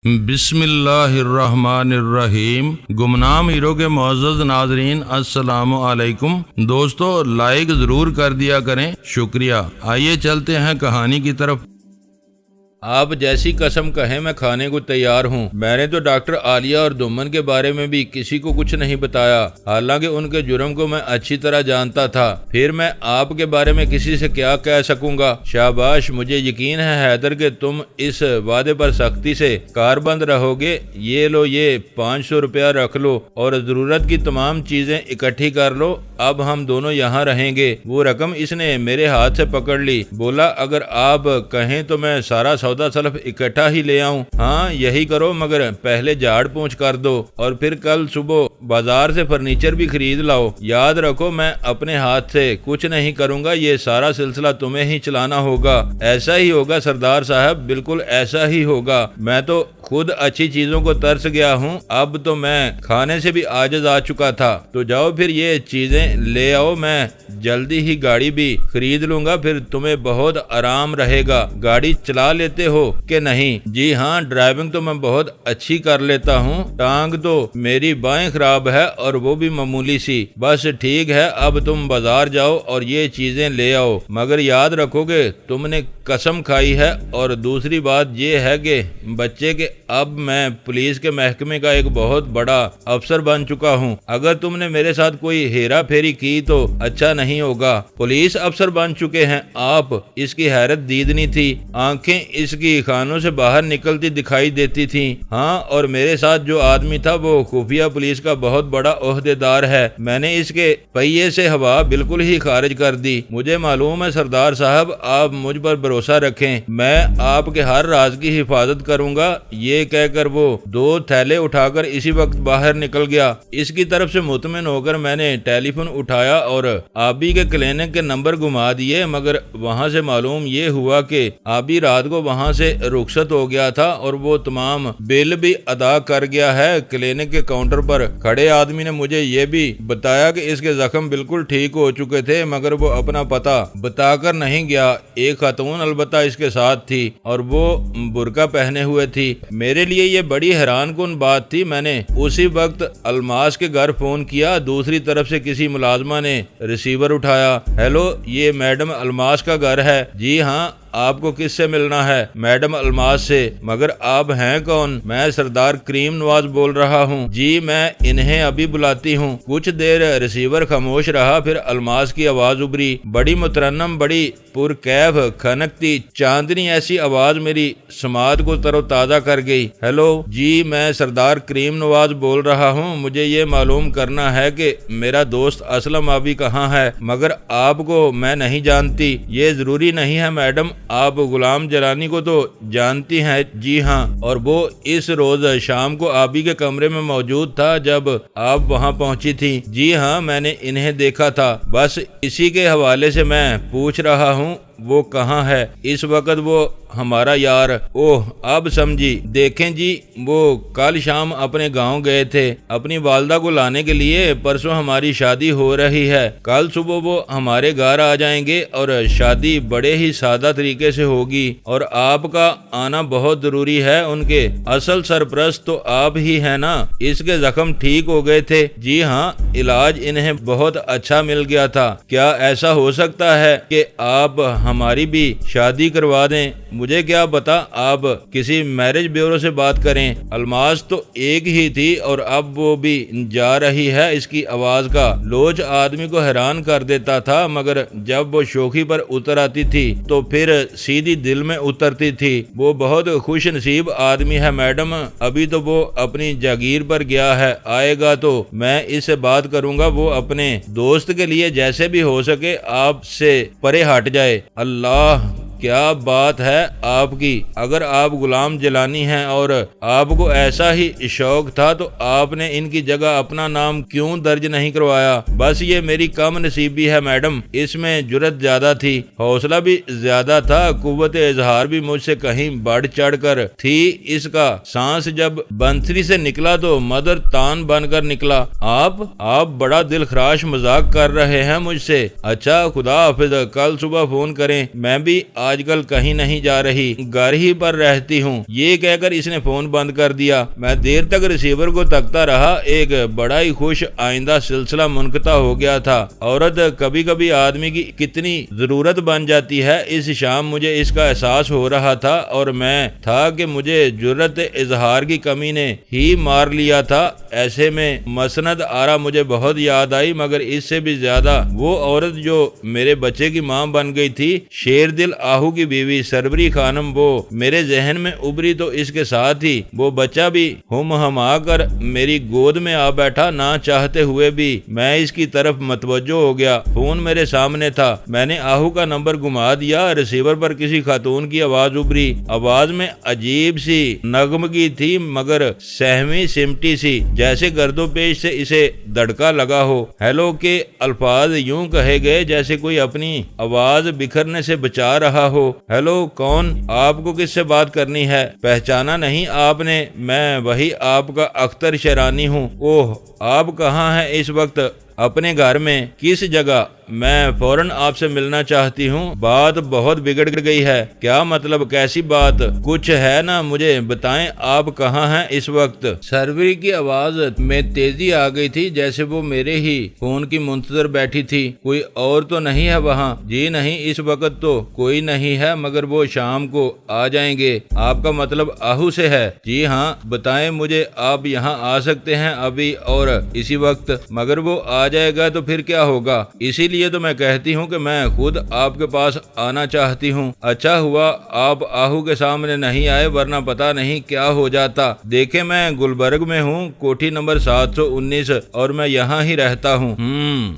بسم اللہ الرحمن الرحیم۔ گمنام ہیرو کے معزز ناظرین السلام علیکم۔ دوستو لائک ضرور کر دیا کریں، شکریہ۔ آئیے چلتے ہیں کہانی کی طرف۔ آپ جیسی قسم کہیں میں کھانے کو تیار ہوں۔ میں نے تو ڈاکٹر عالیہ اور دمن کے بارے میں بھی کسی کو کچھ نہیں بتایا، حالانکہ ان کے جرم کو میں اچھی طرح جانتا تھا۔ پھر میں آپ کے بارے میں کسی سے کیا کہہ سکوں گا؟ شاباش، مجھے یقین ہے حیدر کہ تم اس وعدے پر سختی سے کاربند رہو گے۔ یہ لو، یہ 500 روپیہ رکھ لو اور ضرورت کی تمام چیزیں اکٹھی کر لو۔ اب ہم دونوں یہاں رہیں گے۔ وہ رقم اس نے میرے ہاتھ سے پکڑ لی، بولا اگر آپ کہیں تو میں سارا سودا سلف اکٹھا ہی لے آؤں۔ ہاں یہی کرو، مگر پہلے جھاڑ پونچھ کر دو اور پھر کل صبح بازار سے فرنیچر بھی خرید لاؤ۔ یاد رکھو میں اپنے ہاتھ سے کچھ نہیں کروں گا، یہ سارا سلسلہ تمہیں ہی چلانا ہوگا۔ ایسا ہی ہوگا سردار صاحب، بالکل ایسا ہی ہوگا۔ میں تو خود اچھی چیزوں کو ترس گیا ہوں، اب تو میں کھانے سے بھی عاجز آ چکا تھا۔ تو جاؤ پھر یہ چیزیں لے آؤ، میں جلدی ہی گاڑی بھی خرید لوں گا، پھر تمہیں بہت آرام رہے گا۔ گاڑی چلا لیتے ہو کہ نہیں؟ جی ہاں، ڈرائیونگ تو میں بہت اچھی کر لیتا ہوں۔ ٹانگ تو میری بائیں خراب ہے اور وہ بھی معمولی سی۔ بس ٹھیک ہے، اب تم بازار جاؤ اور یہ چیزیں لے آؤ، مگر یاد رکھو کہ تم نے قسم کھائی ہے۔ اور دوسری بات یہ ہے کہ بچے کے اب میں پولیس کے محکمے کا ایک بہت بڑا افسر بن چکا ہوں۔ اگر تم نے میرے ساتھ کوئی ہیرا پھیری کی تو اچھا نہیں ہوگا۔ پولیس افسر بن چکے ہیں آپ؟ اس کی حیرت دیدنی تھی، آنکھیں اس کی کانوں سے باہر نکلتی دکھائی دیتی تھیں۔ ہاں، اور میرے ساتھ جو آدمی تھا وہ خفیہ پولیس کا بہت بڑا عہدیدار ہے۔ میں نے اس کے پہیے سے ہوا بالکل ہی خارج کر دی۔ مجھے معلوم ہے سردار صاحب، آپ مجھ پر بھروسہ رکھیں، میں آپ کے ہر راز کی حفاظت کروں گا۔ یہ کہہ کر وہ 2 تھیلے اٹھا کر اسی وقت باہر نکل گیا۔ اس کی طرف سے مطمئن ہو کر میں نے ٹیلی فون اٹھایا اور آبی کے کلینک کے نمبر گھما دیے، مگر وہاں سے معلوم یہ ہوا کہ آبی رات کو وہاں سے رخصت ہو گیا تھا اور وہ تمام بل بھی ادا کر گیا ہے۔ کلینک کے کاؤنٹر پر کھڑے آدمی نے مجھے یہ بھی بتایا کہ اس کے زخم بالکل ٹھیک ہو چکے تھے، مگر وہ اپنا پتہ بتا کر نہیں گیا۔ ایک خاتون البتہ اس کے ساتھ تھی اور وہ برقع پہنے ہوئے تھی۔ میرے لیے یہ بڑی حیران کن بات تھی۔ میں نے اسی وقت الماس کے گھر فون کیا، دوسری طرف سے کسی ملازمہ نے ریسیور اٹھایا۔ ہیلو، یہ میڈم الماس کا گھر ہے؟ جی ہاں، آپ کو کس سے ملنا ہے؟ میڈم الماس سے۔ مگر آپ ہیں کون؟ میں سردار کریم نواز بول رہا ہوں۔ جی میں انہیں ابھی بلاتی ہوں۔ کچھ دیر ریسیور خاموش رہا، پھر الماس کی آواز ابھری، بڑی مترنم، بڑی پرکیف، کھنکتی چاندنی ایسی آواز میری سماعت کو تر و تازہ کر گئی۔ ہیلو، جی میں سردار کریم نواز بول رہا ہوں۔ مجھے یہ معلوم کرنا ہے کہ میرا دوست اسلم ابھی کہاں ہے، مگر آپ کو میں نہیں جانتی۔ یہ ضروری نہیں ہے میڈم، آپ غلام جلانی کو تو جانتی ہیں؟ جی ہاں، اور وہ اس روز شام کو آبی کے کمرے میں موجود تھا جب آپ وہاں پہنچی تھی۔ جی ہاں، میں نے انہیں دیکھا تھا، بس اسی کے حوالے سے میں پوچھ رہا ہوں وہ کہاں ہے اس وقت۔ وہ ہمارا یار۔ اوہ، اب سمجھی۔ دیکھیں جی، وہ کل شام اپنے گاؤں گئے تھے اپنی والدہ کو لانے کے لیے۔ پرسوں ہماری شادی ہو رہی ہے، کل صبح وہ ہمارے گھر آ جائیں گے اور شادی بڑے ہی سادہ طریقے سے ہوگی، اور آپ کا آنا بہت ضروری ہے۔ ان کے اصل سرپرست تو آپ ہی ہیں نا؟ اس کے زخم ٹھیک ہو گئے تھے؟ جی ہاں، علاج انہیں بہت اچھا مل گیا تھا۔ کیا ایسا ہو سکتا ہے کہ آپ ہماری بھی شادی کروا دیں؟ مجھے کیا پتا، آپ کسی میرج بیورو سے بات کریں۔ الماس تو ایک ہی تھی اور اب وہ بھی جا رہی ہے۔ اس کی آواز کا لوچ آدمی کو حیران کر دیتا تھا، مگر جب وہ شوخی پر اتر آتی تھی تو پھر سیدھی دل میں اترتی تھی۔ وہ بہت خوش نصیب آدمی ہے میڈم، ابھی تو وہ اپنی جاگیر پر گیا ہے، آئے گا تو میں اس سے بات کروں گا، وہ اپنے دوست کے لیے جیسے بھی ہو سکے آپ سے پرے ہٹ جائے۔ اللہ، کیا بات ہے آپ کی! اگر آپ غلام جلانی ہیں اور آپ کو ایسا ہی شوق تھا تو آپ نے ان کی جگہ اپنا نام کیوں درج نہیں کروایا؟ بس یہ میری کم نصیبی ہے میڈم، اس میں جرت زیادہ تھی، حوصلہ بھی زیادہ تھا، قوت اظہار بھی مجھ سے کہیں بڑھ چڑھ کر تھی۔ اس کا سانس جب بنسری سے نکلا تو مدر تان بن کر نکلا۔ آپ بڑا دل خراش مذاق کر رہے ہیں مجھ سے؟ اچھا، خدا حافظ، کل صبح فون کریں، میں بھی آج کل کہیں نہیں جا رہی، گھر ہی پر رہتی ہوں۔ یہ کہہ کر اس نے فون بند کر دیا۔ میں دیر تک ریسیور کو تکتا رہا۔ ایک بڑا ہی خوش آئندہ سلسلہ منقطع ہو گیا تھا۔ عورت کبھی کبھی آدمی کی کتنی ضرورت بن جاتی ہے، اس شام مجھے اس کا احساس ہو رہا تھا، اور میں تھا کہ مجھے جرأت اظہار کی کمی نے ہی مار لیا تھا۔ ایسے میں مسند آرا مجھے بہت یاد آئی، مگر اس سے بھی زیادہ وہ عورت جو میرے بچے کی ماں بن گئی تھی، شیر دل آہو کی بیوی سربری خانم، وہ میرے ذہن میں ابری تو اس کے ساتھ ہی وہ بچہ بھی ہم ہما کر میری گود میں آ بیٹھا۔ نہ چاہتے ہوئے بھی میں اس کی طرف متوجہ ہو گیا۔ فون میرے سامنے تھا، میں نے آہو کا نمبر گھما دیا۔ ریسیور پر کسی خاتون کی آواز ابری، آواز میں عجیب سی نغمگی تھی، مگر سہمی سمٹی سی، جیسے گرد و پیش سے اسے دھڑکا لگا ہو۔ ہیلو کے الفاظ یوں کہے گئے جیسے کوئی اپنی آواز بکھرنے سے بچا رہا ہو۔ ہیلو، کون؟ آپ کو کس سے بات کرنی ہے؟ پہچانا نہیں آپ نے؟ میں وہی آپ کا اختر شیرانی ہوں۔ اوہ، آپ کہاں ہیں اس وقت؟ اپنے گھر میں؟ کس جگہ؟ میں فوراً آپ سے ملنا چاہتی ہوں۔ بات بہت بگڑ گئی ہے۔ کیا مطلب؟ کیسی بات؟ کچھ ہے نا، مجھے بتائیں آپ کہاں ہیں اس وقت؟ سروری کی آواز میں تیزی آ گئی تھی، جیسے وہ میرے ہی فون کی منتظر بیٹھی تھی۔ کوئی اور تو نہیں ہے وہاں؟ جی نہیں، اس وقت تو کوئی نہیں ہے، مگر وہ شام کو آ جائیں گے۔ آپ کا مطلب آہو سے ہے؟ جی ہاں۔ بتائیں مجھے، آپ یہاں آ سکتے ہیں ابھی اور اسی وقت؟ مگر وہ آ جائے گا تو پھر کیا ہوگا؟ اسی لیے تو میں کہتی ہوں کہ میں خود آپ کے پاس آنا چاہتی ہوں۔ اچھا ہوا آپ آہو کے سامنے نہیں آئے، ورنہ پتا نہیں کیا ہو جاتا۔ دیکھیں، میں گلبرگ میں ہوں، کوٹھی نمبر 719، اور میں یہاں ہی رہتا ہوں۔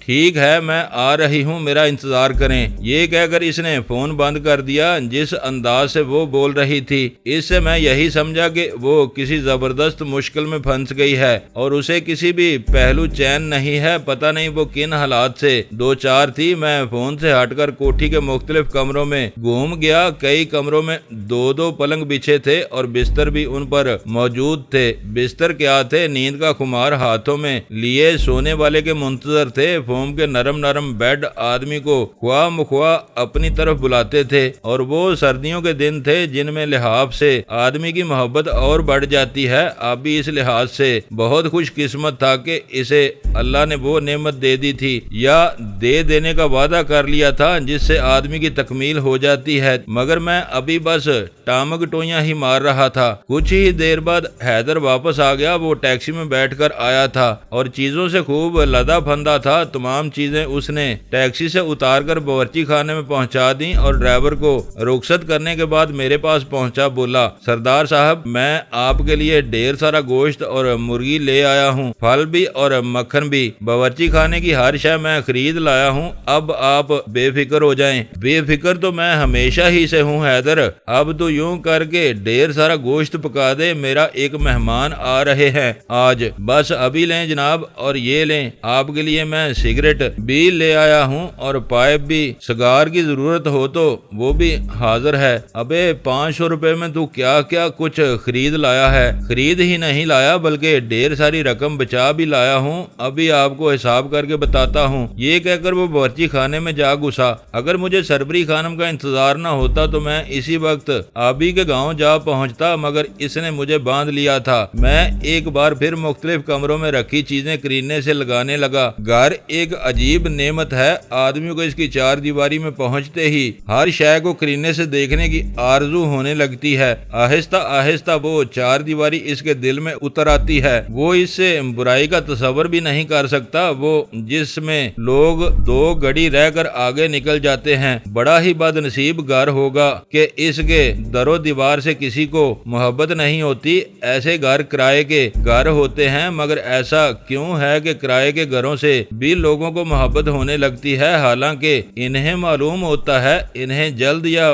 ٹھیک ہے، میں آ رہی ہوں، میرا انتظار کریں۔ یہ کہہ کر اس نے فون بند کر دیا۔ جس انداز سے وہ بول رہی تھی، اس سے میں یہی سمجھا کہ وہ کسی زبردست مشکل میں پھنس گئی ہے، اور اسے کسی بھی پہلو چین نہیں ہے۔ پتہ نہیں وہ کن حالات سے دو چار تھی۔ میں فون سے ہٹ کر کوٹھی کے مختلف کمروں میں گھوم گیا۔ کئی کمروں میں دو پلنگ بچھے تھے اور بستر بھی ان پر موجود تھے۔ بستر کیا تھے، نیند کا خمار ہاتھوں میں لیے سونے والے کے منتظر تھے۔ فوم کے نرم بیڈ آدمی کو خواہ مخواہ اپنی طرف بلاتے تھے، اور وہ سردیوں کے دن تھے جن میں لحاظ سے آدمی کی محبت اور بڑھ جاتی ہے۔ اب بھی اس لحاظ سے بہت خوش قسمت تھا کہ اسے اللہ نے وہ نعمت دے دی تھی، یا دے دینے کا وعدہ کر لیا تھا، جس سے آدمی کی تکمیل ہو جاتی ہے۔ مگر میں ابھی بس ٹامک ٹوئیاں ہی مار رہا تھا۔ کچھ ہی دیر بعد حیدر واپس آ گیا۔ وہ ٹیکسی میں بیٹھ کر آیا تھا اور چیزوں سے خوب لدا پھندا تھا۔ تمام چیزیں اس نے ٹیکسی سے اتار کر باورچی خانے میں پہنچا دیں، اور ڈرائیور کو رخصت کرنے کے بعد میرے پاس پہنچا۔ بولا، سردار صاحب، میں آپ کے لیے ڈھیر سارا گوشت اور مرغی لے آیا ہوں، پھل بھی اور مکھن بھی۔ باورچی خانے کی ہر شے میں خرید لایا ہوں۔ اب آپ بے فکر ہو جائیں۔ بے فکر تو میں ہمیشہ ہی سے ہوں حیدر۔ اب تو یوں کر کے ڈھیر سارا گوشت پکا دے، میرا ایک مہمان آ رہے ہیں آج۔ بس ابھی لیں جناب، اور یہ لیں آپ کے لیے میں سگریٹ بھی لے آیا ہوں، اور پائپ بھی۔ سگار کی ضرورت ہو تو وہ بھی حاضر ہے۔ ابے 500 روپے میں تو کیا کیا کچھ خرید لایا ہے۔ خرید ہی نہیں لایا بلکہ ڈھیر ساری رقم بچا بھی لایا ہوں۔ ابھی آپ کو حساب کر کے بتاتا ہوں۔ یہ کہہ کر وہ باورچی خانے میں جا گھسا۔ اگر مجھے سربری خانم کا انتظار نہ ہوتا تو میں اسی وقت آبی کے گاؤں جا پہنچتا، مگر اس نے مجھے باندھ لیا تھا۔ میں ایک بار پھر مختلف کمروں میں رکھی چیزیں خریدنے سے لگانے لگا۔ گھر ایک عجیب نعمت ہے، آدمی کو اس کی چار دیواری میں پہنچتے ہی ہر شے کو خریدنے سے دیکھنے کی آرزو ہونے لگتی ہے۔ آہستہ آہستہ وہ چار دیواری اس کے دل میں اتر آتی ہے۔ وہ اس سے برائی کا تصور بھی نہیں کر سکتا، وہ جس میں لوگ دو گھڑی رہ کر آگے نکل جاتے ہیں۔ بڑا ہی بد نصیب گھر ہوگا کہ اس کے در و دیوار سے کسی کو محبت نہیں ہوتی۔ ایسے گھر کرائے کے گھر ہوتے ہیں، مگر ایسا کیوں ہے کہ کرائے کے گھروں سے بھی لوگوں کو محبت ہونے لگتی ہے، حالانکہ انہیں معلوم ہوتا ہے انہیں جلد یا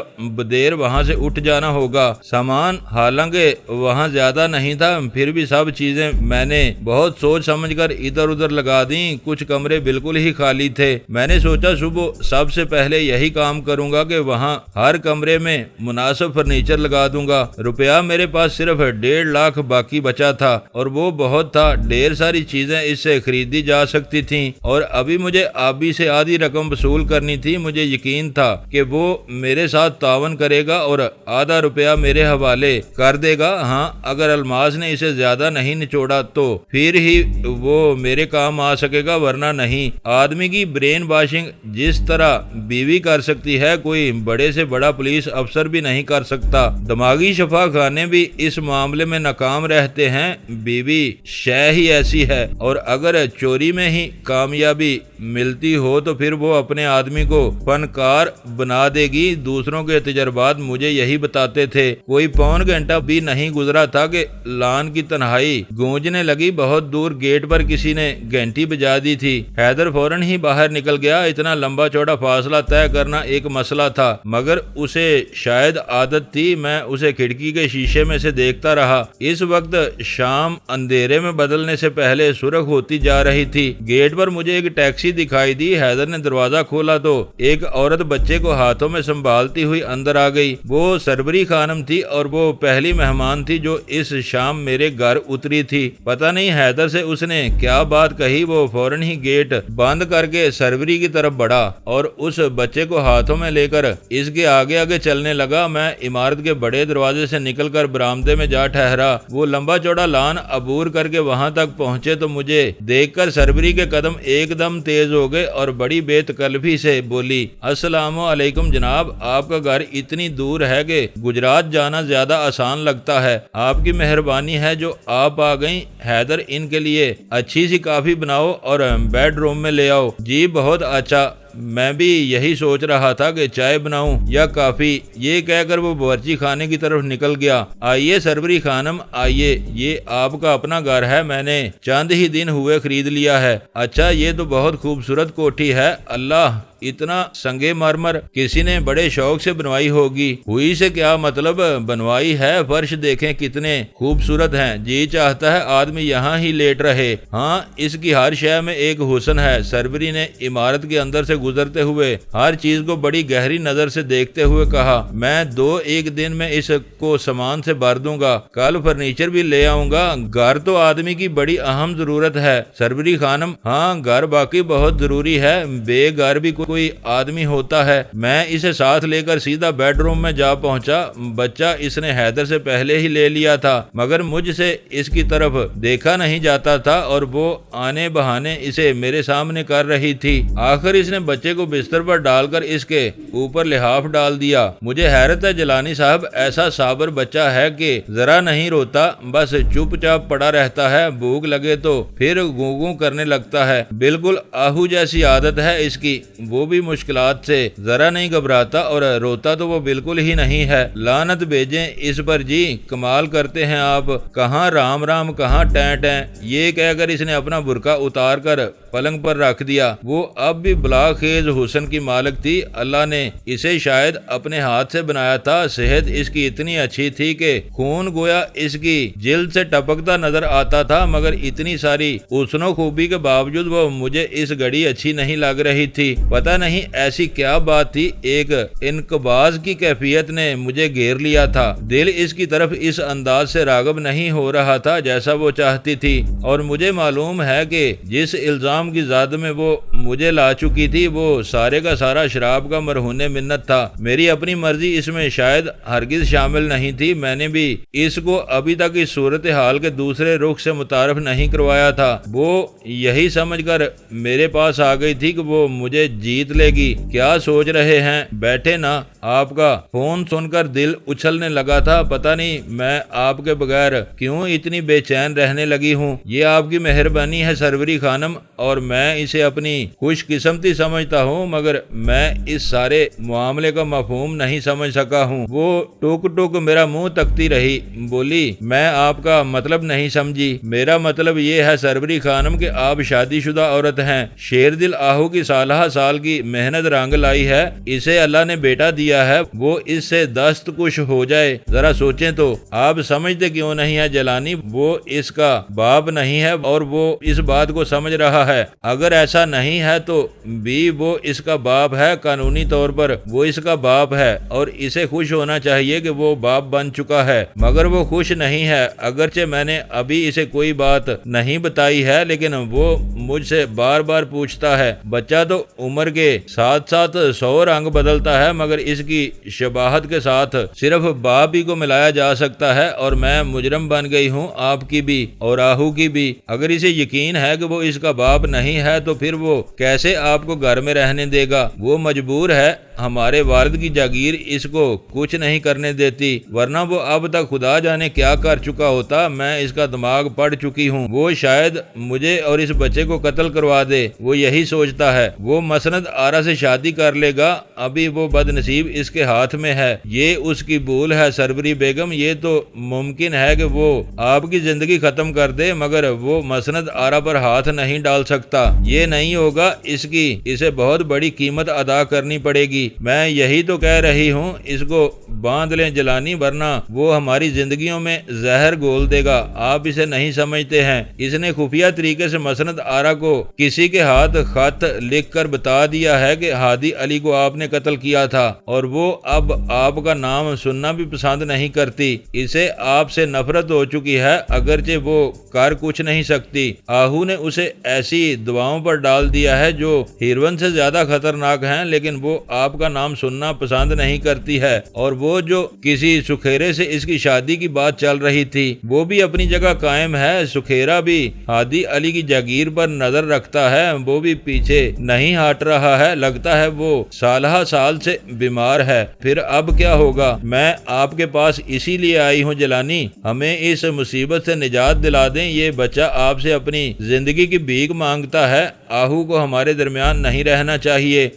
دیر وہاں سے اٹھ جانا ہوگا۔ سامان حالانکہ وہاں زیادہ نہیں تھا، پھر بھی سب چیزیں میں نے بہت سوچ سمجھ کر ادھر ادھر لگا دیں۔ کچھ کمرے بالکل ہی خالی تھے، تھے۔ میں نے سوچا صبح سب سے پہلے یہی کام کروں گا کہ وہاں ہر کمرے میں مناسب فرنیچر لگا دوں گا۔ روپیہ میرے پاس صرف 1.5 لاکھ باقی بچا تھا اور وہ بہت تھا، ڈھیر ساری چیزیں اس سے خریدی جا سکتی تھیں اور ابھی مجھے آبی سے آدھی رقم وصول کرنی تھی۔ مجھے یقین تھا کہ وہ میرے ساتھ تعاون کرے گا اور آدھا روپیہ میرے حوالے کر دے گا۔ ہاں، اگر الماس نے اسے زیادہ نہیں نچوڑا تو پھر ہی وہ میرے کام آ سکے گا، ورنہ نہیں۔ آدمی کی برین واشنگ جس طرح بیوی کر سکتی ہے، کوئی بڑے سے بڑا پولیس افسر بھی نہیں کر سکتا۔ دماغی شفا خانے بھی اس معاملے میں ناکام رہتے ہیں۔ بیوی شے ہی ایسی ہے، اور اگر چوری میں ہی کامیابی ملتی ہو تو پھر وہ اپنے آدمی کو فنکار بنا دے گی۔ دوسروں کے تجربات مجھے یہی بتاتے تھے۔ کوئی پون گھنٹہ بھی نہیں گزرا تھا کہ لان کی تنہائی گونجنے لگی۔ بہت دور گیٹ پر کسی نے گھنٹی بجا دی تھی۔ حیدر فوراً ہی باہر نکل گیا۔ اتنا لمبا چوڑا فاصلہ طے کرنا ایک مسئلہ تھا، مگر اسے شاید عادت تھی۔ میں اسے کھڑکی کے شیشے میں سے دیکھتا رہا۔ اس وقت شام اندھیرے میں بدلنے سے پہلے سرخ ہوتی جا رہی تھی۔ گیٹ پر مجھے ایک ٹیکسی دکھائی دی۔ حیدر نے دروازہ کھولا تو ایک عورت بچے کو ہاتھوں میں سنبھالتی ہوئی اندر آ گئی۔ وہ سربری خانم تھی اور وہ پہلی مہمان تھی جو اس شام میرے گھر اتری تھی۔ پتہ نہیں حیدر سے اس نے کیا بات کہی، وہ فوراً ہی گیٹ بند کر کے سربری کی طرف بڑھا اور اس بچے کو ہاتھوں میں لے کر اس کے آگے آگے چلنے لگا۔ میں عمارت کے بڑے دروازے سے نکل کر برآمدے میں جا ٹھہرا۔ وہ لمبا چوڑا لان عبور کر کے وہاں تک پہنچے تو مجھے دیکھ کر سربری کے قدم ایک دم تیز ہو گئے اور بڑی بے تکلفی سے بولی، السلام علیکم جناب، آپ کا گھر اتنی دور ہے کہ گجرات جانا زیادہ آسان لگتا ہے۔ آپ کی مہربانی ہے جو آپ آ گئیں۔ حیدر، ان کے لیے اچھی سی کافی بناؤ اور بیڈ روم میں لے آؤ۔ جی بہت اچھا، میں بھی یہی سوچ رہا تھا کہ چائے بناؤں یا کافی، یہ کہہ کر وہ باورچی خانے کی طرف نکل گیا۔ آئیے سربری خانم آئیے، یہ آپ کا اپنا گھر ہے، میں نے چند ہی دن ہوئے خرید لیا ہے۔ اچھا، یہ تو بہت خوبصورت کوٹھی ہے۔ اللہ، اتنا سنگے مرمر کسی نے بڑے شوق سے بنوائی ہوگی۔ ہوئی سے کیا مطلب، بنوائی ہے۔ فرش دیکھیں کتنے خوبصورت ہیں، جی چاہتا ہے آدمی یہاں ہی لیٹ رہے۔ ہاں، اس کی ہر شے میں ایک حسن ہے۔ سربری نے عمارت کے اندر سے گزرتے ہوئے ہر چیز کو بڑی گہری نظر سے دیکھتے ہوئے کہا، میں 2-1 دن میں اس کو سامان سے بھر دوں گا، کل فرنیچر بھی لے آؤں گا۔ گھر تو آدمی کی بڑی اہم ضرورت ہے سربری خانم۔ ہاں، گھر باقی بہت ضروری ہے، بے گھر بھی کوئی آدمی ہوتا ہے۔ میں اسے ساتھ لے کر سیدھا بیڈ روم میں جا پہنچا۔ بچہ اس نے حیدر سے پہلے ہی لے لیا تھا، مگر مجھ سے اس کی طرف دیکھا نہیں جاتا تھا اور وہ آنے بہانے اسے میرے سامنے کر رہی تھی۔ آخر اس نے بچے کو بستر پر ڈال کر اس کے اوپر لحاف ڈال دیا۔ مجھے حیرت ہے جیلانی صاحب، ایسا صابر بچہ ہے کہ ذرا نہیں روتا، بس چپ چاپ پڑا رہتا ہے، بھوک لگے تو پھر گوں گوں کرنے لگتا ہے، بالکل آہو جیسی عادت ہے اس کی۔ وہ بھی مشکلات سے ذرا نہیں گھبراتا اور روتا تو وہ بالکل ہی نہیں ہے۔ لعنت بھیجیں اس پر جی، کمال کرتے ہیں آپ، کہاں رام رام کہاں ٹیں ٹیں۔ یہ کہہ کر اس نے اپنا برقع اتار کر پلنگ پر رکھ دیا۔ وہ اب بھی بلا خیز حسن کی مالک تھی۔ اللہ نے اسے شاید اپنے ہاتھ سے بنایا تھا۔ صحت اس کی اتنی اچھی تھی کہ خون گویا اس کی جلد سے ٹپکتا نظر آتا تھا، مگر اتنی ساری حسن و خوبی کے باوجود وہ مجھے اس گھڑی اچھی نہیں لگ رہی تھی۔ پتہ نہیں ایسی کیا بات تھی، ایک انقباض کی کیفیت نے مجھے گھیر لیا تھا۔ دل اس کی طرف اس انداز سے راغب نہیں ہو رہا تھا جیسا وہ چاہتی تھی، اور مجھے معلوم ہے کہ جس الزام کی زد میں وہ مجھے لا چکی تھی وہ سارے کا سارا شراب کا مرہون منت تھا۔ میری اپنی مرضی اس میں شاید ہرگز شامل نہیں تھی۔ میں نے بھی اس کو ابھی تک اس صورتحال کے دوسرے رخ سے متعارف نہیں کروایا تھا۔ وہ یہی سمجھ کر میرے پاس آ گئی تھی کہ وہ مجھے جیت لے گی۔ کیا سوچ رہے ہیں؟ بیٹھے نا۔ آپ کا فون سن کر دل اچھلنے لگا تھا۔ پتہ نہیں میں آپ کے بغیر کیوں اتنی بے چین رہنے لگی ہوں۔ یہ آپ کی مہربانی ہے سربری خانم، اور میں اسے اپنی خوش قسمتی سمجھتا ہوں، مگر میں اس سارے معاملے کا مفہوم نہیں سمجھ سکا ہوں۔ وہ ٹوک ٹوک میرا منہ تکتی رہی، بولی، میں آپ کا مطلب نہیں سمجھی۔ میرا مطلب یہ ہے سربری خانم کہ آپ شادی شدہ عورت ہیں، شیر دل آہو کی 16 سال کی محنت رنگ لائی ہے، اسے اللہ نے بیٹا دیا ہے، وہ اس سے دست کش ہو جائے، ذرا سوچیں تو۔ آپ سمجھتے کیوں نہیں ہے جیلانی، وہ اس کا باپ نہیں ہے اور وہ اس بات کو سمجھ رہا ہے ہے۔ اگر ایسا نہیں ہے تو بھی وہ اس کا باپ ہے، قانونی طور پر وہ اس کا باپ ہے اور اسے خوش ہونا چاہیے کہ وہ باپ بن چکا ہے، مگر وہ خوش نہیں ہے۔ اگرچہ میں نے ابھی اسے کوئی بات نہیں بتائی ہے لیکن وہ مجھ سے بار بار پوچھتا ہے۔ بچہ تو عمر کے ساتھ ساتھ 100 رنگ بدلتا ہے مگر اس کی شباہت کے ساتھ صرف باپ ہی کو ملایا جا سکتا ہے، اور میں مجرم بن گئی ہوں، آپ کی بھی اور آہو کی بھی۔ اگر اسے یقین ہے کہ وہ اس کا باپ نہیں ہے تو پھر وہ کیسے آپ کو گھر میں رہنے دے گا؟ وہ مجبور ہے، ہمارے والد کی جاگیر اس کو کچھ نہیں کرنے دیتی، ورنہ وہ اب تک خدا جانے کیا کر چکا ہوتا۔ میں اس کا دماغ پڑ چکی ہوں، وہ شاید مجھے اور اس بچے کو قتل کروا دے، وہ یہی سوچتا ہے۔ وہ مسند آرا سے شادی کر لے گا، ابھی وہ بد نصیب اس کے ہاتھ میں ہے، یہ اس کی بھول ہے سربری بیگم۔ یہ تو ممکن ہے کہ وہ آپ کی زندگی ختم کر دے مگر وہ مسند آرا پر ہاتھ نہیں ڈال سکتا، یہ نہیں ہوگا، اس کی اسے بہت بڑی قیمت ادا کرنی پڑے گی۔ میں یہی تو کہہ رہی ہوں، اس کو باندھ لیں جیلانی، ورنہ وہ ہماری زندگیوں میں زہر گھول دے گا۔ آپ اسے نہیں سمجھتے ہیں، اس نے خفیہ طریقے سے مسند آرا کو کسی کے ہاتھ خط لکھ کر بتا دیا ہے کہ ہادی علی کو آپ نے قتل کیا تھا، اور وہ اب آپ کا نام سننا بھی پسند نہیں کرتی۔ اسے آپ سے نفرت ہو چکی ہے، اگرچہ وہ کر کچھ نہیں سکتی۔ آہو نے اسے ایسی دعاؤں پر ڈال دیا ہے جو ہیروئن سے زیادہ خطرناک ہیں، لیکن وہ آپ کا نام سننا پسند نہیں کرتی ہے، اور وہ جو کسی سکھیرے سے اس کی شادی کی بات چل رہی تھی وہ بھی اپنی جگہ قائم ہے۔ سکھیرا بھی ہادی علی کی جاگیر پر نظر رکھتا ہے، وہ بھی پیچھے نہیں ہٹ رہا ہے، لگتا ہے وہ سالہ سال سے بیمار ہے۔ پھر اب کیا ہوگا؟ میں آپ کے پاس اسی لیے آئی ہوں جیلانی، ہمیں اس مصیبت سے نجات دلا دیں۔ یہ بچہ آپ سے اپنی زندگی کی بھیک مانگتا ہے، آہو کو ہمارے درمیان نہیں رہنا چاہیے۔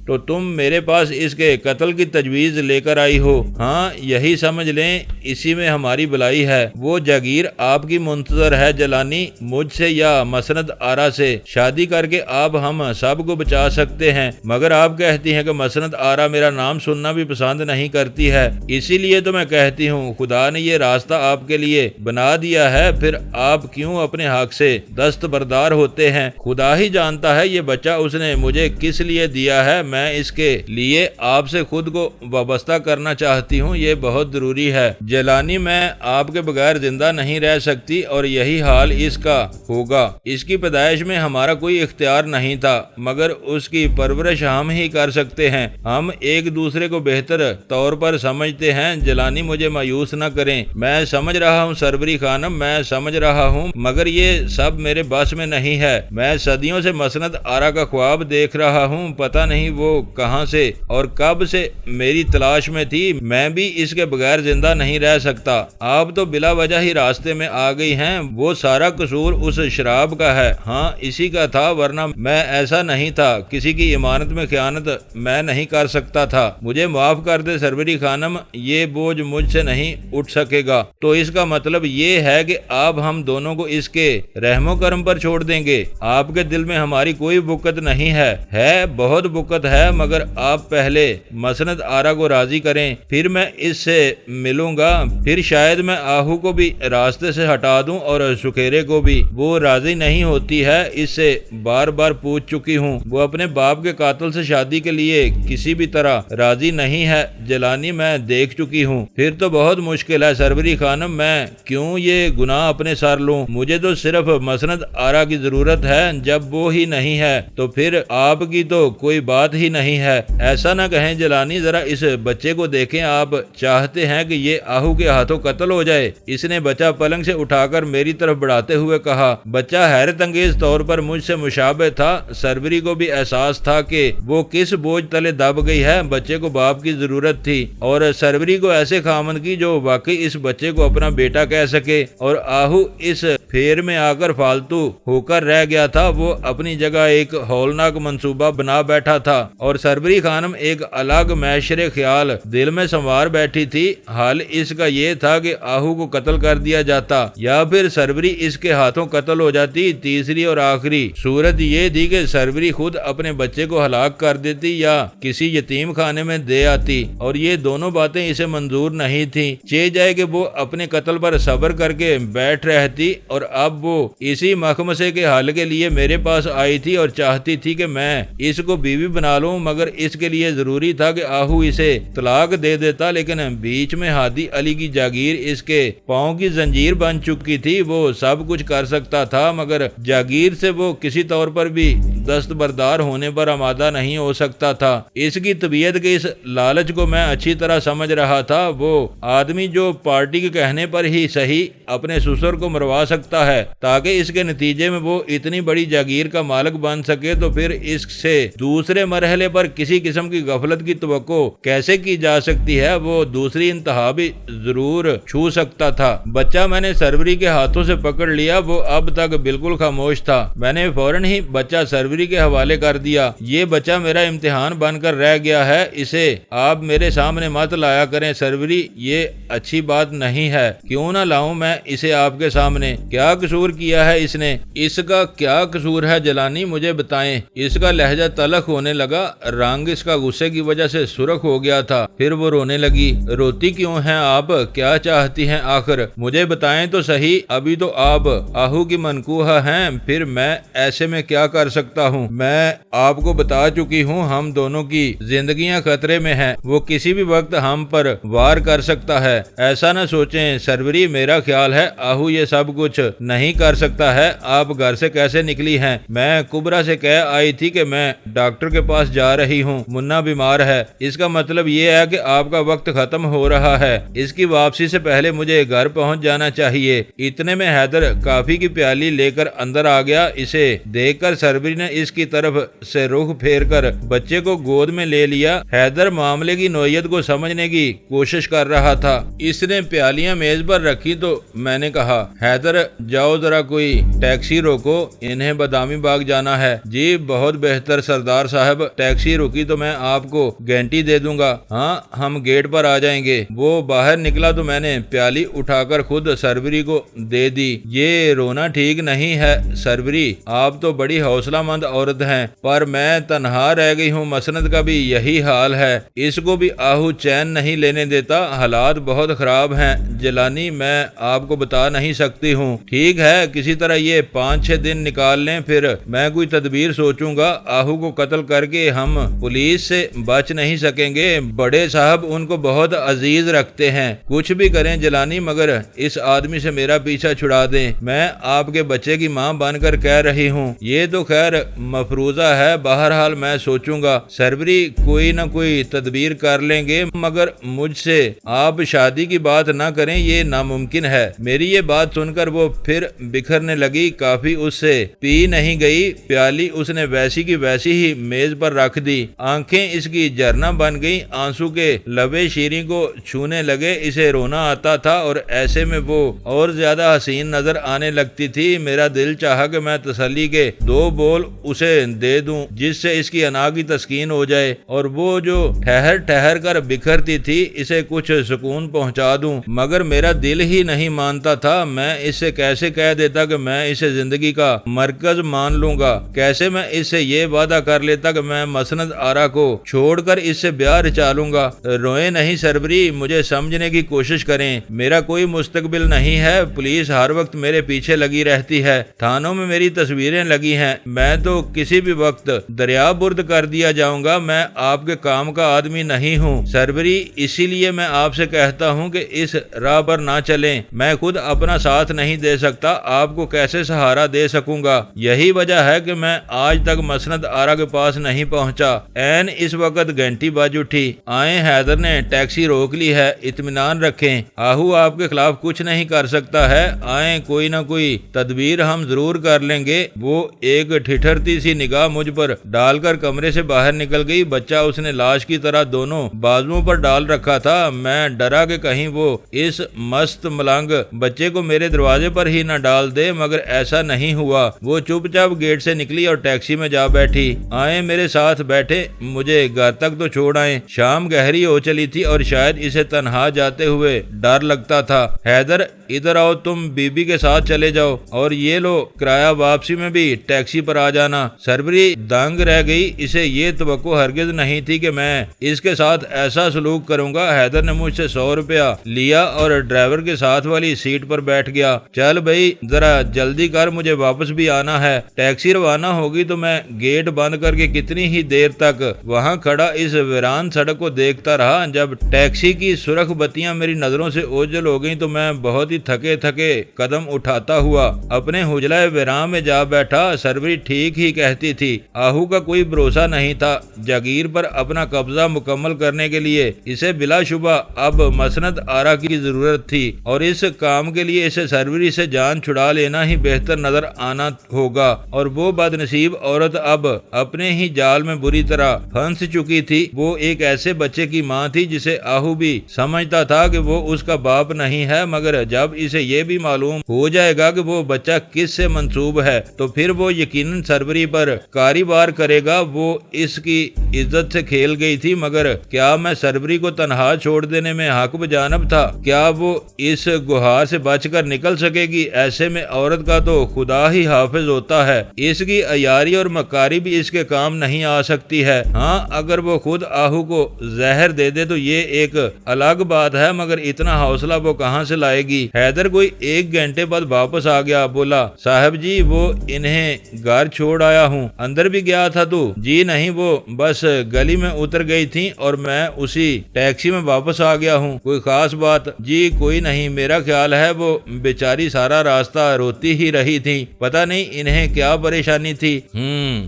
تو تم میرے پاس اس کے قتل کی تجویز لے کر آئی ہو؟ ہاں، یہی سمجھ لیں، اسی میں ہماری بلائی ہے۔ وہ جاگیر آپ کی منتظر ہے جیلانی، مجھ سے یا مسند آرا سے شادی کر کے آپ ہم سب کو بچا سکتے ہیں، مگر آپ کہتی ہیں کہ مسند آرا میرا نام سننا بھی پسند نہیں کرتی ہے۔ اسی لیے تو میں کہتی ہوں خدا نے یہ راستہ آپ کے لیے بنا دیا ہے، پھر آپ کیوں اپنے حق سے دستبردار ہوتے ہیں؟ خدا ہی جانتا ہے یہ بچہ اس نے مجھے کس لیے دیا ہے، میں اس کے لیے آپ سے خود کو وابستہ کرنا چاہتی ہوں، یہ بہت ضروری ہے جیلانی۔ میں آپ کے بغیر زندہ نہیں رہ سکتی اور یہی حال اس کا ہوگا۔ اس کی پیدائش میں ہمارا کوئی اختیار نہیں تھا، مگر اس کی پرورش ہم ہی کر سکتے ہیں۔ ہم ایک دوسرے کو بہتر طور پر سمجھتے ہیں جیلانی، مجھے مایوس نہ کریں۔ میں سمجھ رہا ہوں سربری خانم، میں سمجھ رہا ہوں، مگر یہ سب میرے بس میں نہیں ہے۔ میں صدیوں سے مسند آرا کا خواب دیکھ رہا ہوں، پتہ نہیں وہ کہاں سے اور کب سے میری تلاش میں تھی۔ میں بھی اس کے بغیر زندہ نہیں رہ سکتا۔ آپ تو بلا وجہ ہی راستے میں آ گئی ہیں، وہ سارا قصور اس شراب کا ہے۔ ہاں، اسی کا تھا، ورنہ میں ایسا نہیں تھا، کسی کی امانت میں خیانت میں نہیں کر سکتا تھا۔ مجھے معاف کر دے سربری خانم، یہ بوجھ مجھ سے نہیں اٹھ سکے گا۔ تو اس کا مطلب یہ ہے کہ آپ ہم دونوں کو اس کے رحم و کرم پر چھوڑ دیں گے؟ آپ کے دل میں ہماری کوئی بکت نہیں ہے؟ بہت بکت ہے، مگر آپ پہلے مسند آرا کو راضی کریں، پھر میں اس سے ملوں گا، پھر شاید میں آہو کو بھی راستے سے ہٹا دوں اور سکھیرے کو بھی۔ وہ راضی نہیں ہوتی ہے، اس سے بار بار پوچھ چکی ہوں، وہ اپنے باپ کے قاتل سے شادی کے لیے کسی بھی طرح راضی نہیں ہے جیلانی، میں دیکھ چکی ہوں۔ پھر تو بہت مشکل ہے سربری خانم، میں کیوں یہ گناہ اپنے سر لوں؟ مجھے تو صرف مسند آرا کی ضرورت ہے، جب وہ ہی نہیں ہے تو پھر آپ کی تو کوئی بات ہی نہیں ہے۔ ایسا نہ کہیں جیلانی، ذرا اس بچے کو دیکھیں، آپ چاہتے ہیں کہ یہ آہو کے ہاتھوں قتل ہو جائے؟ اس نے بچہ پلنگ سے اٹھا کر میری طرف بڑھاتے ہوئے کہا۔ بچہ حیرت انگیز طور پر مجھ سے مشابہ تھا، سربری کو بھی احساس تھا کہ وہ کس بوجھ تلے دب گئی ہے۔ بچے کو باپ کی ضرورت تھی، اور سربری کو ایسے خامند کی جو واقعی اس بچے کو اپنا بیٹا کہہ سکے، اور آہو اس پھیر میں آ کر فالتو ہو کر رہ گیا تھا۔ وہ اپنی جگہ ایک ہولناک منصوبہ بنا بیٹھا تھا، اور سربری خانم ایک الگ معاشر خیال دل میں سنوار بیٹھی تھی۔ حال اس کا یہ تھا کہ آہو کو قتل کر دیا جاتا یا پھر سربری اس کے ہاتھوں قتل ہو جاتی۔ تیسری اور آخری صورت یہ تھی کہ سربری خود اپنے بچے کو ہلاک کر دیتی یا کسی یتیم خانے میں دے آتی، اور یہ دونوں باتیں اسے منظور نہیں تھیں۔ چہ جائے کہ وہ اپنے قتل پر صبر کر کے بیٹھ رہتی، اور اب وہ اسی مخمسے کے حل کے لیے میرے میرے پاس آئی تھی اور چاہتی تھی کہ میں اس کو بیوی بنا لوں، مگر اس کے لیے ضروری تھا کہ آہو اسے طلاق دے دیتا، لیکن بیچ میں ہادی علی کی جاگیر اس کے پاؤں کی زنجیر بن چکی تھی۔ وہ سب کچھ کر سکتا تھا، مگر جاگیر سے وہ کسی طور پر بھی دستبردار ہونے پر آمادہ نہیں ہو سکتا تھا۔ اس کی طبیعت کے اس لالچ کو میں اچھی طرح سمجھ رہا تھا۔ وہ آدمی جو پارٹی کے کہنے پر ہی صحیح اپنے سسر کو مروا سکتا ہے تاکہ اس کے نتیجے میں وہ اتنی بڑی جاگیر کا مالک بن سکے، تو پھر اس سے دوسرے مرحلے پر کسی قسم کی غفلت کی توقع کیسے کی جا سکتی ہے؟ وہ دوسری انتہا بھی ضرور چھو سکتا تھا۔ بچہ میں نے سروری کے ہاتھوں سے پکڑ لیا، وہ اب تک بالکل خاموش تھا۔ میں نے فوراً ہی بچہ سروری کے حوالے کر دیا۔ یہ بچہ میرا امتحان بن کر رہ گیا ہے، اسے آپ میرے سامنے مت لایا کریں سروری، یہ اچھی بات نہیں ہے۔ کیوں نہ لاؤں میں اسے آپ کے سامنے؟ کیا قصور کیا ہے اس نے؟ اس کا کیا قصور ہے جلانی، مجھے بتائیں۔ اس کا لہجہ تلخ ہونے لگا، رنگ اس کا غصے کی وجہ سے سرخ ہو گیا تھا۔ پھر وہ رونے لگی۔ روتی کیوں ہیں آپ؟ کیا چاہتی ہیں آخر؟ مجھے بتائیں تو صحیح، ابھی تو آپ آہو کی منکوحہ ہیں، پھر میں ایسے میں کیا کر سکتا ہوں؟ میں آپ کو بتا چکی ہوں ہم دونوں کی زندگیاں خطرے میں ہیں، وہ کسی بھی وقت ہم پر وار کر سکتا ہے۔ ایسا نہ سوچیں سروری، میرا خیال ہے آہو یہ سب کچھ نہیں کر سکتا ہے۔ آپ گھر سے کیسے نکلی ہیں؟ میں کبرا سے کہہ آئی تھی کہ میں ڈاکٹر کے پاس جا رہی ہوں، منا بیمار ہے۔ اس کا مطلب یہ ہے کہ آپ کا وقت ختم ہو رہا ہے، اس کی واپسی سے پہلے مجھے گھر پہنچ جانا چاہیے۔ اتنے میں حیدر کافی کی پیالی لے کر اندر آ گیا۔ اسے دیکھ کر سروری نے اس کی طرف سے رخ پھیر کر بچے کو گود میں لے لیا۔ حیدر معاملے کی نوعیت کو سمجھنے کی کوشش کر رہا تھا۔ اس نے پیالیاں میز پر رکھی تو میں نے کہا، حیدر جاؤ ذرا کوئی ٹیکسی روکو، انہیں بادامی باغ جانا ہے۔ جی بہت بہتر سردار صاحب، ٹیکسی رکی تو میں آپ کو گھنٹی دے دوں گا۔ ہاں ہم گیٹ پر آ جائیں گے۔ وہ باہر نکلا تو میں نے پیالی اٹھا کر خود سروری کو دے دی۔ یہ رونا ٹھیک نہیں ہے سروری، آپ تو بڑی حوصلہ مند عورت ہیں، پر میں تنہا رہ گئی ہوں۔ مسند کا بھی یہی حال ہے، اس کو بھی آہو چین نہیں لینے دیتا۔ حالات بہت خراب ہیں جلانی، میں آپ کو بتا نہیں سکتی ہوں۔ ٹھیک ہے، کسی طرح یہ 5-6 دن نکال لیں، پھر میں کوئی تدبیر سوچوں گا۔ آہو کو قتل کر کے ہم پولیس سے بچ نہیں سکیں گے، بڑے صاحب ان کو بہت عزیز رکھتے ہیں۔ کچھ بھی کریں جلانی، مگر اس آدمی سے میرا پیچھا چھڑا دیں۔ میں آپ کے بچے کی ماں بن کر کہہ رہی ہوں۔ یہ تو خیر مفروضہ ہے، بہرحال میں سوچوں گا سروری، کوئی نہ کوئی تدبیر کر لیں گے، مگر مجھ سے آپ شادی کی بات نہ کریں، یہ ناممکن ہے۔ میری یہ بات سن کر وہ پھر بکھرنے لگی۔ کافی اس سے پی نہیں گئی، پیالی اس نے ویسی کی ویسی ہی میز پر رکھ دی۔ آنکھیں اس کی جھرنا بن گئی، آنسو کے لبے شیریں کو چھونے لگے۔ اسے رونا آتا تھا اور ایسے میں وہ اور زیادہ حسین نظر آنے لگتی تھی۔ میرا دل چاہا کہ میں تسلی کے 2 بول اسے دے دوں جس سے اس کی انا کی تسکین ہو جائے، اور وہ جو ٹھہر ٹھہر کر بکھرتی تھی اسے کچھ سکون پہنچا دوں، مگر میرا دل ہی نہیں مانتا تھا۔ میں اس سے کیسے کہہ دیتا کہ میں اسے زندگی کا مرکز مان لوں گا؟ کیسے میں اس سے یہ وعدہ کر لیتا کہ میں مسند آرا کو چھوڑ کر اس سے بیاہ رچا لوں گا؟ روئیں نہیں سروری، مجھے سمجھنے کی کوشش کریں، میرا کوئی مستقبل نہیں ہے۔ پولیس ہر وقت میرے پیچھے لگی رہتی ہے، تھانوں میں میری تصویریں لگی ہیں، میں تو کسی بھی وقت دریا برد کر دیا جاؤں گا۔ میں آپ کے کام کا آدمی نہیں ہوں سروری، اسی لیے میں آپ سے کہتا ہوں کہ اس راہ پر نہ چلیں۔ میں خود اپنا ساتھ نہیں دے سکتا، آپ کو کیسے سہارا دے سکوں گا؟ یہی وجہ ہے کہ میں آج تک مسند آرا کے پاس نہیں پہنچا۔ عین اس وقت گھنٹی بج اٹھی۔ آئیں، حیدر نے ٹیکسی روک لی ہے، اطمینان رکھیں، آہو آپ کے خلاف کچھ نہیں کر سکتا ہے۔ آئیں، کوئی نہ کوئی تدبیر ہم ضرور کر لیں گے۔ وہ ایک ٹھٹھرتی سی نگاہ مجھ پر ڈال کر کمرے سے باہر نکل گئی۔ بچہ اس نے لاش کی طرح دونوں بازوؤں پر ڈال رکھا تھا۔ میں ڈرا کہ کہیں وہ اس مست ملنگ بچے کو میرے دروازے پر ہی نہ ڈال دے، مگر ایسا نہیں ہوا۔ وہ چپ چاپ گیٹ سے نکلی اور ٹیکسی میں جا بیٹھی۔ آئیں میرے ساتھ بیٹھے، مجھے گھر تک تو چھوڑ آئیں۔ شام گہری ہو چلی تھی اور شاید اسے تنہا جاتے ہوئے ڈر لگتا تھا۔ حیدر ادھر آؤ، تم بی بی کے ساتھ چلے جاؤ، اور یہ لو کرایہ، واپسی میں بھی ٹیکسی پر آ جانا۔ سروری دنگ رہ گئی، اسے یہ توقع ہرگز نہیں تھی کہ میں اس کے ساتھ ایسا سلوک کروں گا۔ حیدر نے مجھ سے 100 روپیہ لیا اور ڈرائیور کے ساتھ والی سیٹ پر بیٹھ گیا۔ چل بھائی ذرا جلدی کر، مجھے واپس بھی آنا ہے۔ ٹیکسی روانہ ہوگی تو میں گیٹ بند کر کے کتنی ہی دیر تک وہاں کھڑا اس ویران سڑک کو دیکھتا رہا۔ جب ٹیکسی کی سرخ بتیاں میری نظروں سے اوجھل ہو گئیں تو میں بہت ہی تھکے قدم اٹھاتا ہوا اپنے حجرہ ویران میں جا بیٹھا۔ سروری ٹھیک ہی کہتی تھی، آہو کا کوئی بھروسہ نہیں تھا۔ جاگیر پر اپنا قبضہ مکمل کرنے کے لیے اسے بلا شبہ اب مسند آرا کی ضرورت تھی، اور اس کام کے لیے اسے سروری سے جان چھڑا لینا ہی بہتر نظر آنا ہوگا۔ اور وہ بد نصیب عورت اب اپنے ہی جال میں بری طرح پھنس چکی تھی۔ وہ ایک ایسے بچے کی ماں تھی جسے آہو بھی سمجھتا تھا کہ وہ اس کا باپ نہیں ہے، مگر جب اسے یہ بھی معلوم ہو جائے گا کہ وہ بچہ کس سے منسوب ہے تو پھر وہ یقیناً سروری پر کاروبار کرے گا۔ وہ اس کی عزت سے کھیل گئی تھی، مگر کیا میں سروری کو تنہا چھوڑ دینے میں حق بجانب تھا؟ کیا وہ اس گہار سے بچ کر نکل سکے گی؟ ایسے میں عورت کا تو خدا ہی حافظ ہوتا ہے، اس کی عیاری اور مکاری بھی اس کے کام نہیں آ سکتی ہے۔ ہاں، اگر وہ خود آہو کو زہر دے دے تو یہ ایک الگ بات ہے، مگر اتنا حوصلہ وہ کہاں سے لائے گی؟ حیدر کوئی 1 گھنٹے بعد واپس آ گیا۔ بولا، صاحب جی وہ انہیں گھر چھوڑ آیا ہوں۔ اندر بھی گیا تھا تو؟ جی نہیں، وہ بس گلی میں اتر گئی تھی اور میں اسی ٹیکسی میں واپس آ گیا ہوں۔ کوئی خاص بات؟ جی کوئی نہیں، میرا خیال ہے وہ بیچاری سارا راستہ روتی ہی رہی تھی، پتہ نہیں انہیں کیا پریشانی تھی۔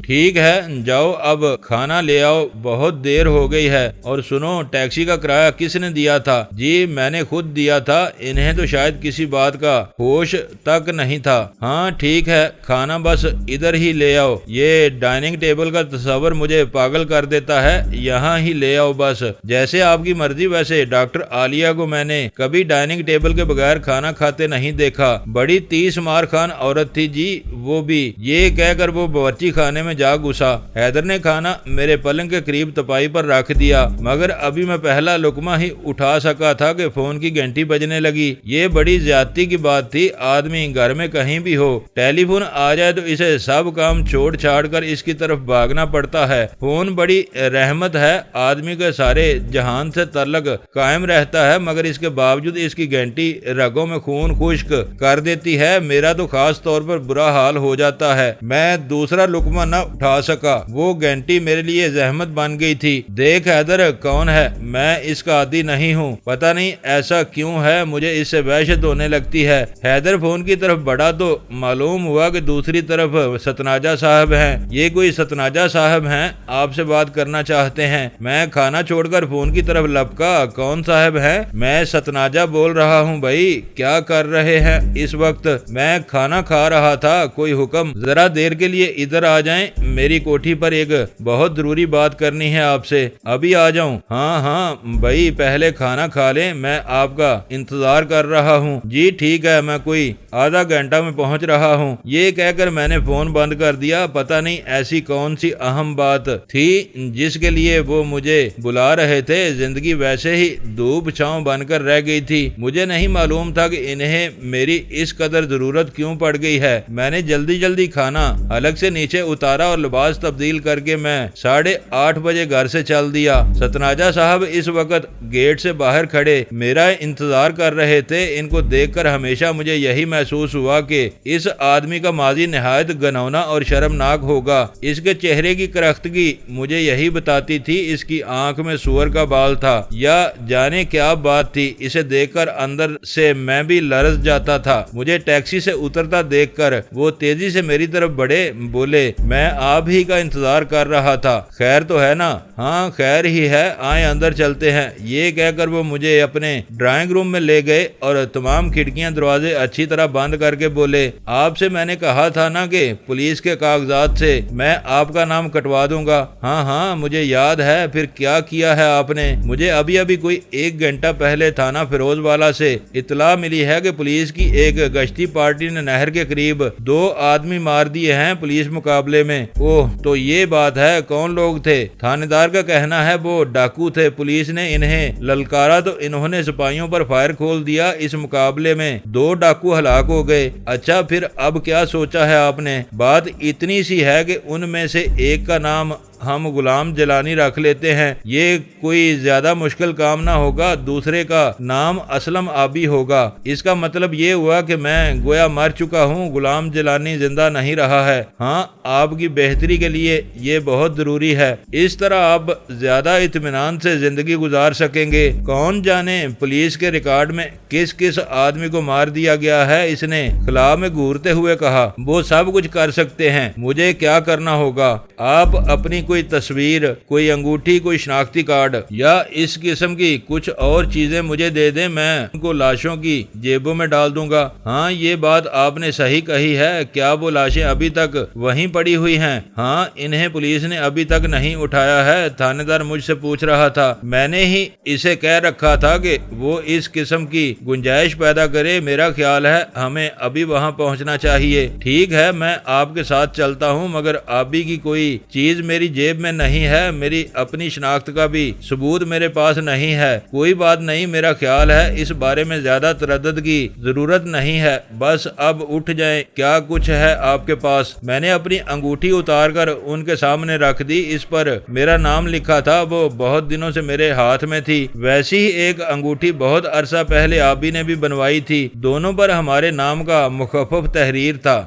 ٹھیک ہے، جاؤ اب کھانا لے آؤ، بہت دیر ہو گئی ہے۔ اور سنو، ٹیکسی کا کرایہ کس نے دیا تھا؟ جی میں نے خود دیا تھا، انہیں تو شاید کسی بات کا ہوش تک نہیں تھا۔ ہاں ٹھیک ہے، کھانا بس ادھر ہی لے آؤ۔ یہ ڈائننگ ٹیبل کا تصور مجھے پاگل کر دیتا ہے، یہاں ہی لے آؤ بس۔ جیسے آپ کی مرضی۔ ویسے ڈاکٹر عالیہ کو میں نے کبھی ڈائننگ ٹیبل کے بغیر کھانا کھاتے نہیں دیکھا، بڑی 30 مار خان عورت تھی جی وہ بھی۔ یہ کہہ کر وہ باورچی خانے میں جا گھسا۔ حیدر نے کھانا میرے پلنگ کے قریب تپائی پر رکھ دیا، مگر ابھی میں پہلا لقمہ ہی اٹھا سکا تھا کہ فون کی گھنٹی بجنے لگی۔ یہ بڑی زیادتی کی بات تھی، آدمی گھر میں کہیں بھی ہو، ٹیلی فون آ جائے تو اسے سب کام چھوڑ چھاڑ کر اس کی طرف بھاگنا پڑتا ہے۔ فون بڑی رحمت ہے، آدمی کے سارے جہان سے تعلق قائم رہتا ہے، مگر اس کے باوجود اس کی گھنٹی رگوں میں خون خشک کر دیتی ہے۔ میرا تو خاص طور پر برا حال ہو جاتا ہے، میں دوسرا لقمہ نہ اٹھا سکا، وہ گھنٹی میرے لیے زحمت بن گئی تھی۔ دیکھ حیدر کون ہے، میں اس کا عادی نہیں ہوں، پتہ نہیں ایسا کیوں ہے، مجھے اس سے وحشت ہونے لگتی ہے۔ حیدر فون کی طرف بڑھا تو معلوم ہوا کہ دوسری طرف ستناجا صاحب ہیں۔ یہ کوئی ستناجا صاحب ہیں، آپ سے بات کرنا چاہتے ہیں۔ میں کھانا چھوڑ کر فون کی طرف لپکا، کون صاحب ہیں؟ میں ستناجا بول رہا ہوں بھائی، کیا کر رہے ہیں اس وقت؟ میں کھانا کھا رہا تھا، کوئی حکم؟ ذرا دیر کے لیے ادھر آ جائیں، میری کوٹھی پر ایک بہت ضروری بات کرنی ہے آپ سے۔ ابھی آ جاؤں؟ ہاں ہاں بھائی، پہلے کھانا کھا لیں، میں آپ کا انتظار کر رہا ہوں۔ جی ٹھیک ہے، میں کوئی آدھا گھنٹہ میں پہنچ رہا ہوں۔ یہ کہہ کر میں نے فون بند کر دیا۔ پتہ نہیں ایسی کون سی اہم بات تھی جس کے لیے وہ مجھے بلا رہے تھے۔ زندگی ویسے ہی دھوپ چھاؤں بن کر رہ گئی تھی، مجھے نہیں معلوم تھا کہ انہیں میری اس قدر ضرورت کیوں پڑ گئی ہے۔ میں نے جلدی کھانا حلق سے نیچے اتارا اور لباس تبدیل کر کے میں 8:30 بجے گھر سے چل دیا۔ ستناجا صاحب اس وقت گیٹ سے باہر کھڑے میرا انتظار کر رہے تھے۔ ان کو دیکھ کر ہمیشہ مجھے یہی محسوس ہوا کہ اس آدمی کا ماضی نہایت گنونا اور شرمناک ہوگا۔ اس کے چہرے کی کرختگی مجھے یہی بتاتی تھی، اس کی آنکھ میں سور کا بال تھا یا جانے کیا بات تھی۔ اسے دیکھ کر اندر سے میں بھی لرز جاتا تھا۔ مجھے ٹیکسی سے اترتا دیکھ کر وہ تیزی سے میری طرف بڑھے، بولے میں آپ ہی کا انتظار کر رہا تھا، خیر تو ہے نا؟ ہاں خیر ہی ہے، آئیں اندر چلتے ہیں۔ یہ کہہ کر وہ مجھے اپنے ڈرائنگ روم میں لے گئے اور تمام کھڑکیاں دروازے اچھی طرح بند کر کے بولے، آپ سے میں نے کہا تھا نا کہ پولیس کے کاغذات سے میں آپ کا نام کٹوا دوں گا۔ ہاں ہاں مجھے یاد ہے، پھر کیا کیا ہے آپ نے؟ مجھے ابھی کوئی 1 گھنٹہ پہلے تھانہ فیروز والا سے اطلاع ملی ہے کہ پولیس کی ایک گشتی پارٹی نے نہر کے قریب 2 آدمی مار دیے ہیں پولیس مقابلے میں۔ اوہ تو یہ بات ہے، کون لوگ تھے؟ تھانے دار کا کہنا ہے وہ ڈاکو تھے، پولیس نے انہیں للکارا تو انہوں نے سپاہیوں پر فائر کھول دیا، اس مقابلے میں 2 ڈاکو ہلاک ہو گئے۔ اچھا پھر اب کیا سوچا ہے آپ نے؟ بات اتنی سی ہے کہ ان میں سے ایک کا نام ہم غلام جیلانی رکھ لیتے ہیں، یہ کوئی زیادہ مشکل کام نہ ہوگا، دوسرے کا نام اسلم آبی ہوگا۔ اس کا مطلب یہ ہوا کہ میں گویا مر چکا ہوں، غلام جیلانی زندہ نہیں رہا ہے۔ ہاں، آپ کی بہتری کے لیے یہ بہت ضروری ہے، اس طرح آپ زیادہ اطمینان سے زندگی گزار سکیں گے۔ کون جانے پولیس کے ریکارڈ میں کس کس آدمی کو مار دیا گیا ہے، اس نے خلا میں گھورتے ہوئے کہا۔ وہ سب کچھ کر سکتے ہیں، مجھے کیا کرنا ہوگا؟ آپ اپنی کوئی تصویر، کوئی انگوٹھی، کوئی شناختی کارڈ یا اس قسم کی کچھ اور چیزیں مجھے دے دیں، میں ان کو لاشوں کی جیبوں میں ڈال دوں گا۔ ہاں، یہ بات آپ نے صحیح کہی ہے۔ کیا وہ لاشیں ابھی تک وہیں پڑی ہوئی ہیں؟ ہاں، انہیں پولیس نے ابھی تک نہیں اٹھایا ہے، تھانے دار مجھ سے پوچھ رہا تھا۔ میں نے ہی اسے کہہ رکھا تھا کہ وہ اس قسم کی گنجائش پیدا کرے۔ میرا خیال ہے ہمیں ابھی وہاں پہنچنا چاہیے۔ ٹھیک ہے، میں آپ کے ساتھ چلتا ہوں، مگر ابھی کی کوئی چیز میری جیب میں نہیں ہے، میری اپنی شناخت کا بھی ثبوت میرے پاس نہیں ہے۔ کوئی بات نہیں، میرا خیال ہے اس بارے میں زیادہ تردد کی ضرورت نہیں ہے، بس اب اٹھ جائیں۔ کیا کچھ ہے آپ کے پاس؟ میں نے اپنی انگوٹھی اتار کر ان کے سامنے رکھ دی، اس پر میرا نام لکھا تھا، وہ بہت دنوں سے میرے ہاتھ میں تھی۔ ویسی ہی ایک انگوٹھی بہت عرصہ پہلے آبی نے بھی بنوائی تھی، دونوں پر ہمارے نام کا مخفف تحریر تھا۔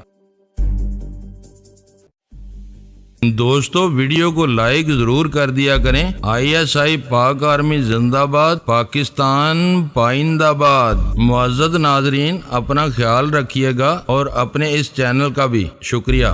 دوستو، ویڈیو کو لائک ضرور کر دیا کریں۔ ISI پاک آرمی زندہ باد، پاکستان پائندہ باد۔ معزز ناظرین، اپنا خیال رکھیے گا اور اپنے اس چینل کا بھی شکریہ۔